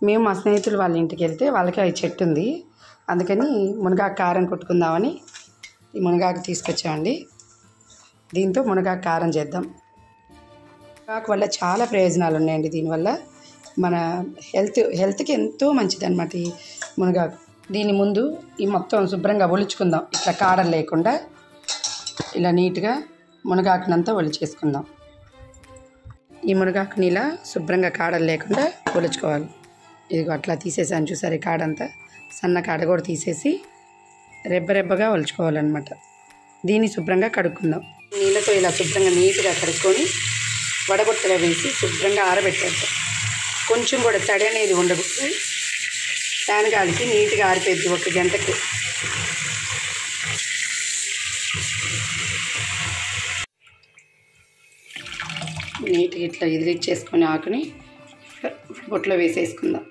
మేము మా స్నేహితులు వాళ్ళ ఇంటికి వెళ్తే వాళ్ళకి అవి చెట్టు ఉంది, అందుకని మునగాకు కారం కొట్టుకుందామని ఈ మునగాకు తీసుకొచ్చామండి. దీంతో మునగాకు కారం చేద్దాం. మునగాకు వల్ల చాలా ప్రయోజనాలు ఉన్నాయండి. దీనివల్ల మన హెల్త్కి ఎంతో మంచిది అన్నమాట ఈ మునగాకు. దీని ముందు ఈ మొత్తం శుభ్రంగా ఒలుచుకుందాం. ఇట్లా కాడలు లేకుండా ఇలా నీట్గా మునగాకునంతా ఒలిచేసుకుందాం. ఈ మునగాకుని ఇలా శుభ్రంగా కాడలు లేకుండా ఒలుచుకోవాలి. ఇదిగో అట్లా తీసేసాను చూసారు. ఈ కాడంతా సన్న కాడ కూడా తీసేసి రెబ్బగా ఒలుచుకోవాలన్నమాట. దీన్ని శుభ్రంగా కడుక్కుందాం. నీళ్ళతో ఇలా శుభ్రంగా నీట్గా కడుక్కొని వడగొట్టలో వేసి శుభ్రంగా ఆరబెట్టేద్దాం. కొంచెం కూడా తడి అనేది ఉండకూడదు. ఫ్యాన్ గాలికి నీట్గా ఆరిపోద్ది 1 గంటకి. నీట్గా ఇట్లా ఎదిరిచ్చేసుకొని ఆకుని బొట్లో వేసేసుకుందాం.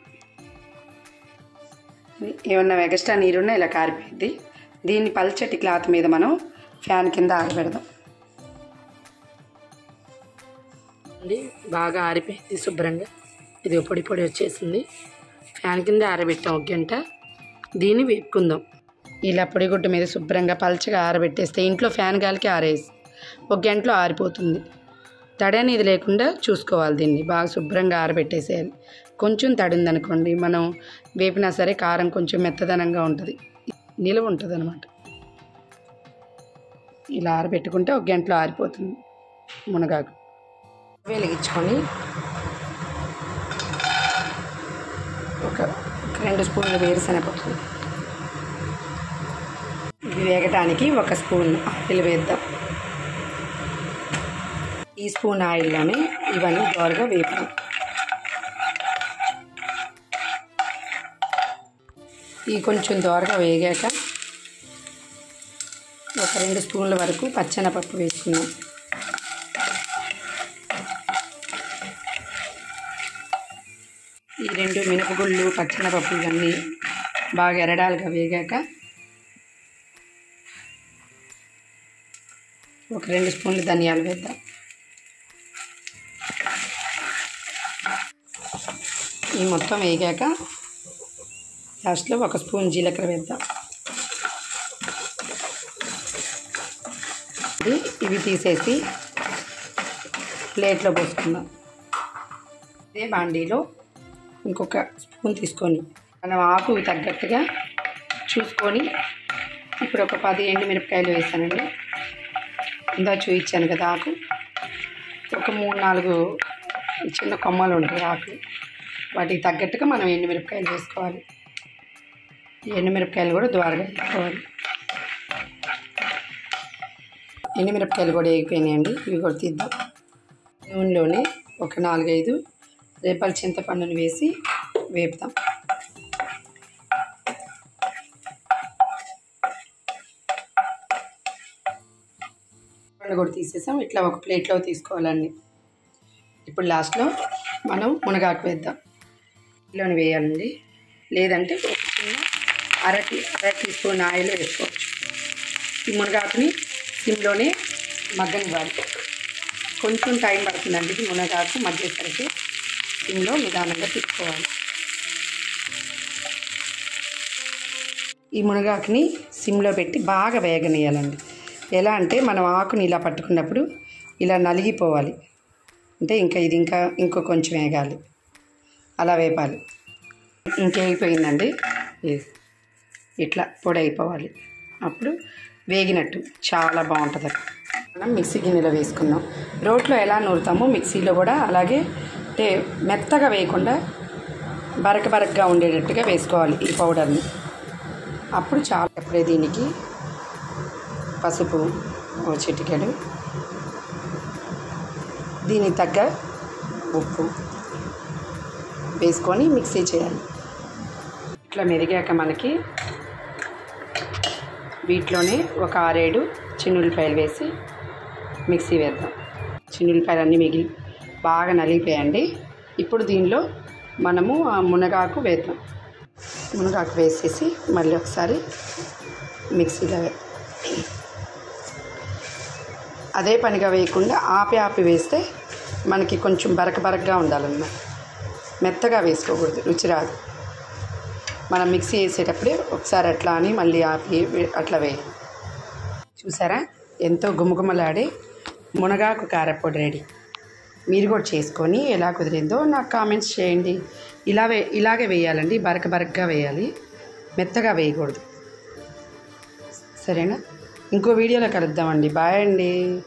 ఏమన్నా ఎక్స్ట్రా నీరున్నా ఇలా కారిపోయింది. దీన్ని పల్చటి క్లాత్ మీద మనం ఫ్యాన్ కింద ఆరబెడదాం. బాగా ఆరిపోయింది శుభ్రంగా. ఇది పొడి వచ్చేసింది. ఫ్యాన్ కింద ఆరబెట్టాం 1 గంట. దీన్ని వేపుకుందాం. ఇలా పొడిగుడ్డ మీద శుభ్రంగా పల్చగా ఆరబెట్టేస్తే ఇంట్లో ఫ్యాన్ గాలికి ఆరేసి 1 గంటలో ఆరిపోతుంది. తడి అనేది లేకుండా చూసుకోవాలి. దీన్ని బాగా శుభ్రంగా ఆరబెట్టేసేయాలి. కొంచెం తడి ఉందనుకోండి, మనం వేపినా సరే కారం కొంచెం మెత్తదనంగా ఉంటుంది, నిలువ ఉంటుంది అన్నమాట. ఇలా ఆరబెట్టుకుంటే 1 గంటలో ఆరిపోతుంది మునగాకు. వెలిగించుకొని ఒక 2 స్పూన్లు వేరుశనగపప్పు, ఇది వేగటానికి 1 స్పూన్ ఆయిల్ వేద్దాం. ఈ స్పూన్ ఆయిల్లోనే ఇవన్నీ దోరగా వేపుదాం. ఈ కొంచెం దోరగా వేగాక ఒక 2 స్పూన్ల వరకు పచ్చెనపప్పు వేసుకుందాం. ఈ 2 మినపగుళ్ళు పచ్చెనపప్పు ఇవన్నీ బాగా ఎరడాలుగా వేగాక ఒక 2 స్పూన్లు ధనియాలు వేద్దాం. ఈ మొత్తం వేగాక లాస్ట్లో 1 స్పూన్ జీలకర్ర వేద్దాం. ఇవి తీసేసి ప్లేట్లో పోసుకుందాం. అదే బాండీలో ఇంకొక స్పూన్ తీసుకొని మనం ఆకు తగ్గట్టుగా చూసుకొని ఇప్పుడు ఒక 10 ఎండుమిరపకాయలు వేసానండి. ఇందా చూపించాను కదా ఆకు. ఒక 3-4 చిన్న కొమ్మలు ఉంటాయి ఆకు, వాటికి తగ్గట్టుగా మనం ఎండుమిరపకాయలు వేసుకోవాలి. ఎండుమిరపకాయలు కూడా ద్వారగా వేసుకోవాలి. ఎండుమిరపకాయలు కూడా వేగిపోయినాయండి. ఇవి కూడా తీద్దాం. నూనెలోనే ఒక 4-5 రేపల చింతపండుని వేసి వేపుదాం. పండు కూడా తీసేసాం. ఇట్లా ఒక ప్లేట్లో తీసుకోవాలండి. ఇప్పుడు లాస్ట్లో మనం మునగాకు వేద్దాం. ఇంట్లోనే వేయాలండి, లేదంటే ఒక చిన్న అర టీ స్పూన్ ఆయిల్ వేసుకోవచ్చు. ఈ మునగాకుని సిమ్లోనే మగ్గనివ్వాలి. కొంచెం టైం పడుతుందండి. ఇది మునగాకు మగ్గేసరికి సిమ్లో నిదానంగా తిప్పుకోవాలి. ఈ మునగాకుని సిమ్లో పెట్టి బాగా వేగనీయాలండి. ఎలా అంటే మనం ఆకుని ఇలా పట్టుకున్నప్పుడు ఇలా నలిగిపోవాలి. అంటే ఇది ఇంకో కొంచెం వేగాలి, అలా వేపాలి. ఇంకేగిపోయిందండి. ఇట్లా పొడి అయిపోవాలి. అప్పుడు వేగినట్టు చాలా బాగుంటుంది. మనం మిక్సీ గిన్నెలో వేసుకుందాం. రోట్లో ఎలా నూరుతామో మిక్సీలో కూడా అలాగే మెత్తగా వేయకుండా బరకగా ఉండేటట్టుగా వేసుకోవాలి ఈ పౌడర్ని. అప్పుడు చాలా. అప్పుడే దీనికి పసుపు ఒక చిటికెడు, దీనికి తగ్గ ఉప్పు వేసుకొని మిక్సీ చేయాలి. ఇట్లా మెరిగాక మనకి వీటిలోనే ఒక 6-7 చిన్నుల్లిపాయలు వేసి మిక్సీ వేద్దాం. చిన్నుల్లిపాయలు బాగా నలిగిపోయండి. ఇప్పుడు దీనిలో మనము ఆ మునగాకు వేద్దాం. మునగాకు వేసేసి మళ్ళీ ఒకసారి మిక్సీలో అదే పనిగా వేయకుండా ఆపి వేస్తే మనకి కొంచెం బరకగా ఉండాలన్నమాట. మెత్తగా వేసుకోకూడదు, రుచి రాదు. మనం మిక్సీ వేసేటప్పుడే ఒకసారి అట్లా అని మళ్ళీ ఆపి అట్లా వేయాలి. చూసారా ఎంతో గుమగుమలాడే మునగాకు కారపొడి రెడీ. మీరు కూడా చేసుకొని ఎలా కుదిరిందో నాకు కామెంట్స్ చేయండి. ఇలాగే వేయాలండి, బరకగా వేయాలి, మెత్తగా వేయకూడదు. సరేనా? ఇంకో వీడియోలో కలుద్దామండి. బాయ్ అండి.